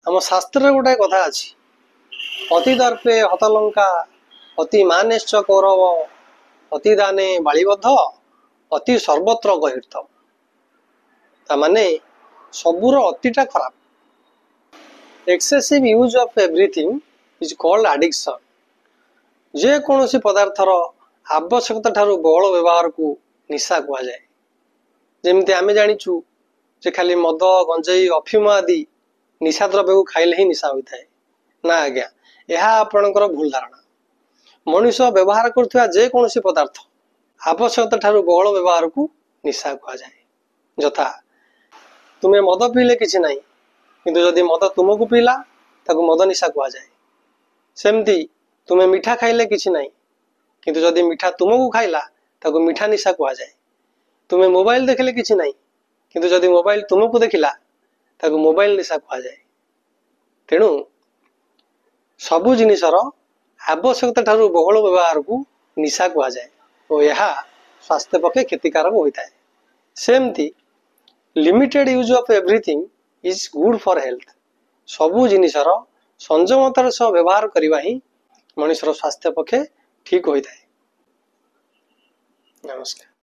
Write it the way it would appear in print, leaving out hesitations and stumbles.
आम शास्त्र गोटे कथा अच्छी अति दर्पे हतलंका अति मानेश्च कौरव अति दाने बालीबद्ध अति सर्वत्र गहीर्थ ताने सबूर अतिटा खराब। Excessive use of everything is called addiction. जे कौन सी पदार्थर आवश्यकता ठारू बहुल व्यवहार को निशा कह जाए। जमती आम जाचु जे खाली मद गंजेई अफिम आदि निशा द्रव्य को खाइले ही निशा होता है ना आज्ञा, यह आपणकर भूल धारणा। मनुष्य व्यवहार करुवा जेकोसी पदार्थ आवश्यकता ठारू बहुल व्यवहार को निशा कह जाए। यथा तुम्हें मद पीले किसी ना किंतु जदि मद तुमको पीला ताको मद निशा कह जाए। सेमती तुम्हें मीठा खाइले किसी ना किंतु जदि मीठा तुमको खाइला ताको मीठा निशा कह जाए। तुम्हें मोबाइल देखले किसी ना किंतु जदि मोबाइल तुमको देखिला ताको मोबाइल निशा कह जाए। तेणु सबु जिनिसर आवश्यकता ठारू बहुल व्यवहार को निशा कह जाए और यह स्वास्थ्य पक्षे क्षतिकारक होता है। सेमती limited use of everything is good for health. सबु जिनिसर संयमतार सह व्यवहार करवा ही मनुष्यर स्वास्थ्य पक्षे ठीक होता है। नमस्कार।